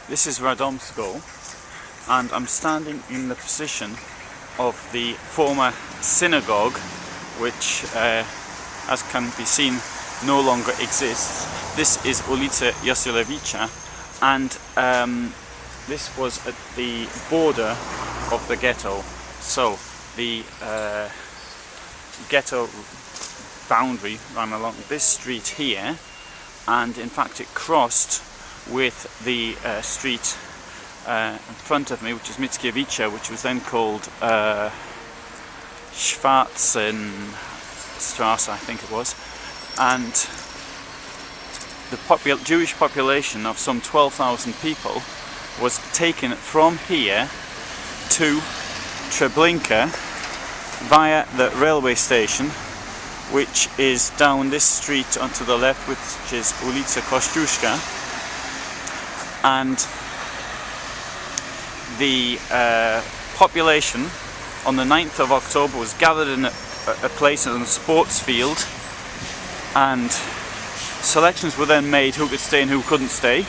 This is Radomsko, and I'm standing in the position of the former synagogue, which, as can be seen, no longer exists. This is ulica Joselwicza, and this was at the border of the ghetto. So the ghetto boundary ran along this street here, and in fact it crossed with the street in front of me, which is Mickiewicza, which was then called Schwarzenstrasse, I think it was, and the Jewish population of some 12,000 people was taken from here to Treblinka via the railway station, which is down this street onto the left, which is ulica Kościuszka, and the population on the 9th of October was gathered in a place in a sports field, and selections were then made who could stay and who couldn't stay,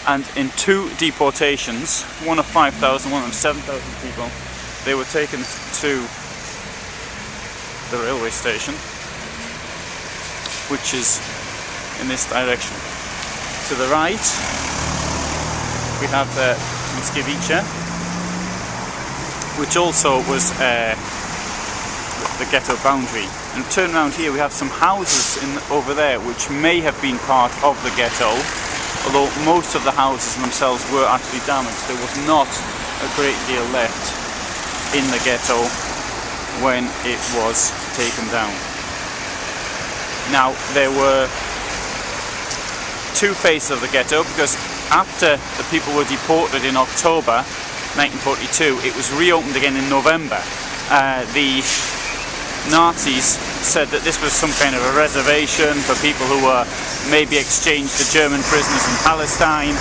and in two deportations, one of 5,000, one of 7,000 people, they were taken to the railway station, which is in this direction. To the right we have Mickiewicza, which also was the ghetto boundary. And turn around here, we have some houses over there which may have been part of the ghetto, although most of the houses themselves were actually damaged. There was not a great deal left in the ghetto when it was taken down. Now, there were two phases of the ghetto, because after the people were deported in October 1942, it was reopened again in November. The Nazis said that this was some kind of a reservation for people who were maybe exchanged to German prisoners in Palestine,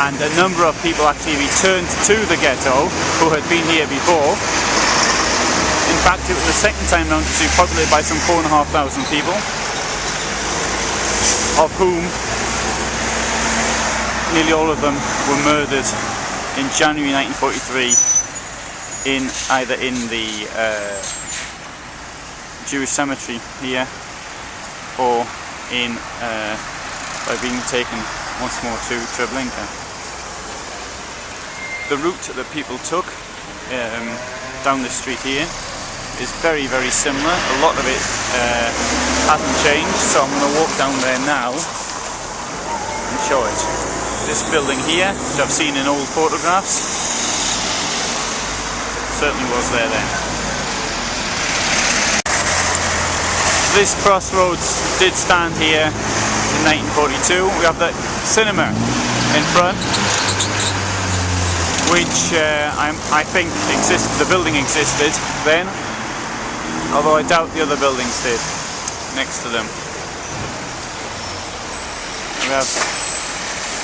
and a number of people actually returned to the ghetto who had been here before. In fact, it was the second time round to be populated by some 4,500 people, of whom nearly all of them were murdered in January 1943 either in the Jewish cemetery here, or by being taken once more to Treblinka. The route that people took down this street here is very, very similar. A lot of it hasn't changed, so I'm going to walk down there now and show it. This building here, which I've seen in old photographs, certainly was there then. This crossroads did stand here in 1942. We have the cinema in front, which I think existed. The building existed then, although I doubt the other buildings did next to them. We have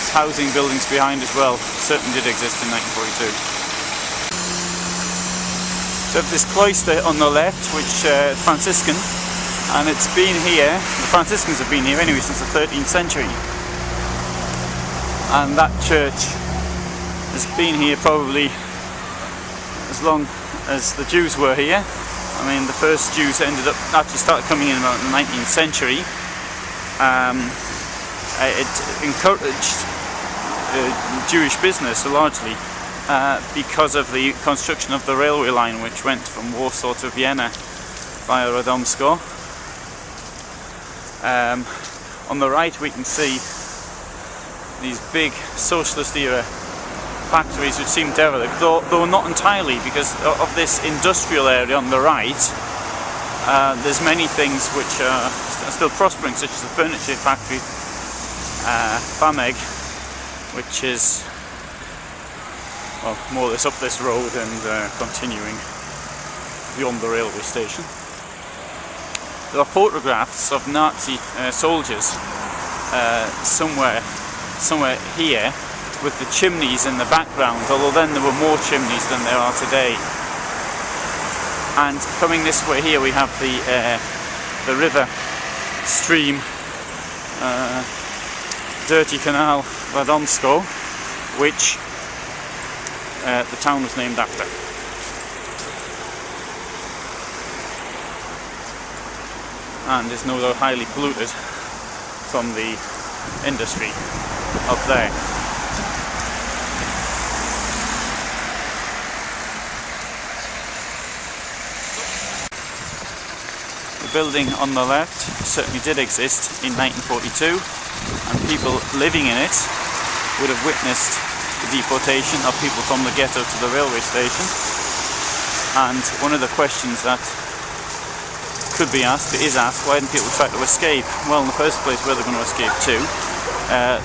housing buildings behind as well, certainly did exist in 1942. So this cloister on the left, which is Franciscan, and it's been here, the Franciscans have been here anyway since the 13th century. And that church has been here probably as long as the Jews were here. I mean, the first Jews actually started coming in about the 19th century. It encouraged Jewish business largely because of the construction of the railway line, which went from Warsaw to Vienna via Radomsko. On the right we can see these big socialist era factories which seem derelict, though not entirely, because of this industrial area on the right. There's many things which are still prospering, such as the furniture factory, Fabianiego, which is more or less up this road and continuing beyond the railway station. There are photographs of Nazi soldiers somewhere here, with the chimneys in the background, although then there were more chimneys than there are today. And coming this way here we have the river stream, dirty canal Radomsko, which the town was named after. And is no doubt highly polluted from the industry up there. The building on the left certainly did exist in 1942, and people living in it would have witnessed the deportation of people from the ghetto to the railway station. And one of the questions that could be asked, is asked, why didn't people try to escape? Well, in the first place, where they're going to escape to?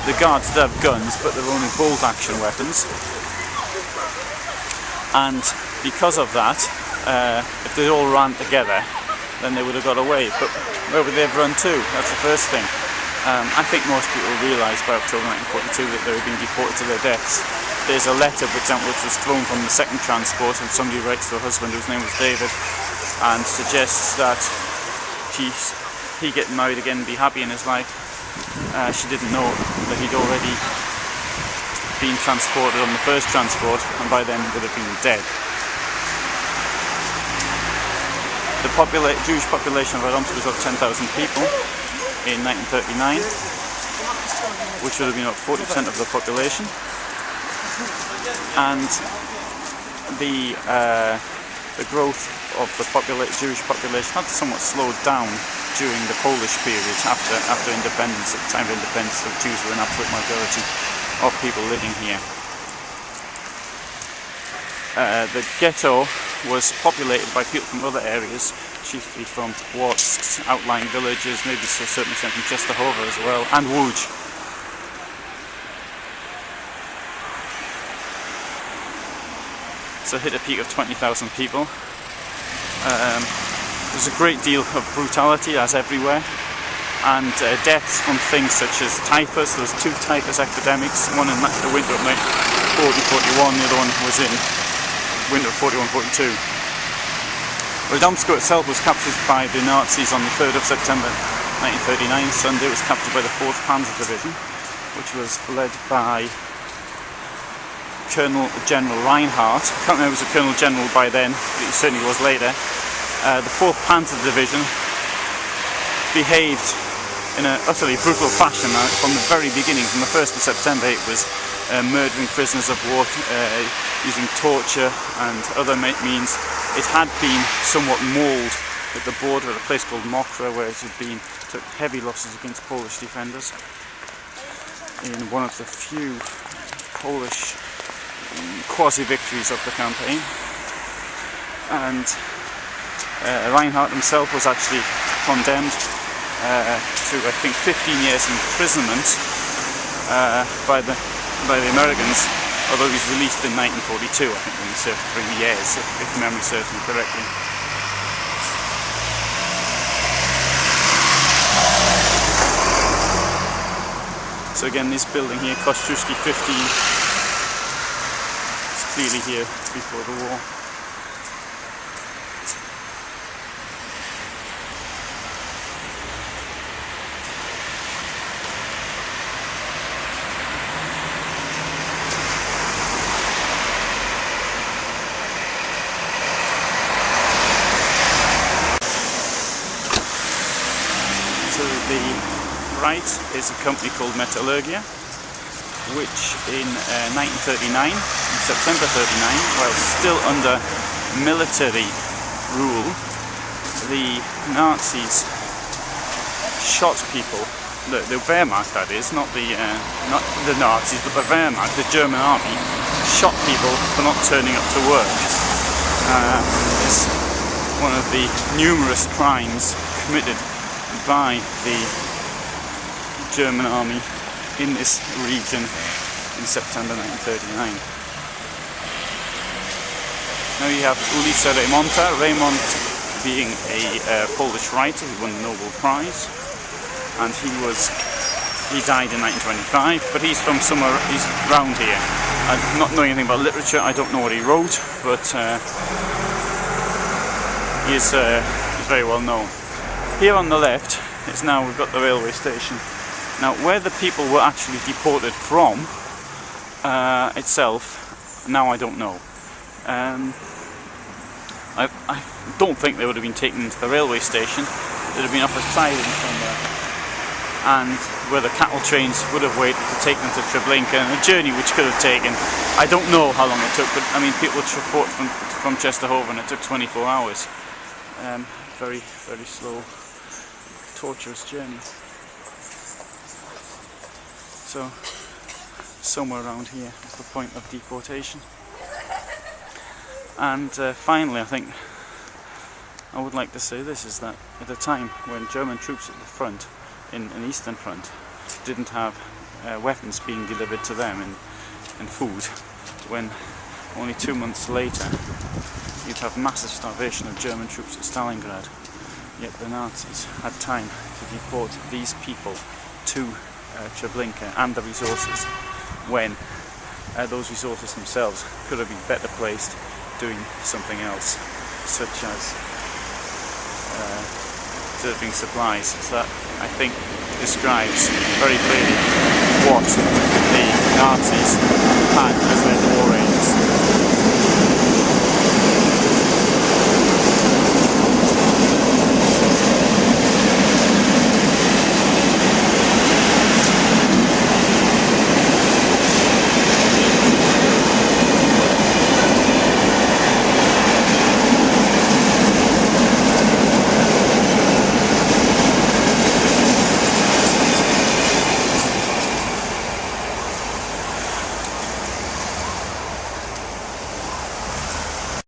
The guards did have guns, but they're only bolt action weapons. And because of that, if they all ran together, then they would have got away. But where would they have run to? That's the first thing. I think most people realised by October 1942 that they were being deported to their deaths. There's a letter, for example, which was thrown from the second transport, and somebody writes to her husband, whose name was David, and suggests that he get married again and be happy in his life. She didn't know that he'd already been transported on the first transport, and by then would have been dead. The Jewish population of Radomsko was about 10,000 people in 1939, which would have been about 40% of the population. And the growth of the Jewish population had somewhat slowed down during the Polish period after independence. At the time of independence, the Jews were an absolute majority of people living here. The ghetto was populated by people from other areas, chiefly from Łódź, outlying villages, maybe to a certain extent from Częstochowa as well, and Łódź. So hit a peak of 20,000 people. There's a great deal of brutality, as everywhere, and deaths from things such as typhus. There was 2 typhus epidemics, one in the winter of 1940-41, the other one was in winter of 41-42. Radomsko itself was captured by the Nazis on the 3rd of September 1939. Sunday it was captured by the Fourth Panzer Division, which was led by Colonel General Reinhardt. I can't remember if it was a Colonel General by then, but he certainly was later. The Fourth Panzer Division behaved in an utterly brutal fashion from the very beginning. From the 1st of September it was murdering prisoners of war, using torture and other means. It had been somewhat mauled at the border at a place called Mokra, where it had took heavy losses against Polish defenders in one of the few Polish quasi-victories of the campaign. And Reinhardt himself was actually condemned to, I think, 15 years imprisonment by the Americans, although he was released in 1942, I think, when he served 3 years, if memory serves me correctly. So again, this building here, Kościuszki 15, it's clearly here before the war. The right is a company called Metallurgia, which in 1939, in September 39, while still under military rule, the Nazis shot people. The Wehrmacht, that is, not the Nazis, but the Wehrmacht, the German army, shot people for not turning up to work. It's one of the numerous crimes committed by the German army in this region in September 1939. Now you have Ulica Raymonta, Raymond being a Polish writer who won the Nobel Prize, and he died in 1925, but he's from somewhere, he's round here. Not knowing anything about literature, I don't know what he wrote, but he is very well known. Here on the left is now, we've got the railway station. Now, where the people were actually deported from itself, now I don't know. I don't think they would have been taken into the railway station. They'd have been off a siding somewhere, and where the cattle trains would have waited to take them to Treblinka, and a journey which could have taken, I don't know how long it took, but I mean, people would report from Chesterhoven and it took 24 hours. Very, very slow, torturous journey. So, somewhere around here is the point of deportation. And finally, I think I would like to say this, is that at a time when German troops at the front, in the Eastern Front, didn't have weapons being delivered to them and food, when only 2 months later you'd have massive starvation of German troops at Stalingrad, yet the Nazis had time to deport these people to Treblinka and the resources, when those resources themselves could have been better placed doing something else, such as serving supplies. So that, I think, describes very clearly what the Nazis had as their war aim.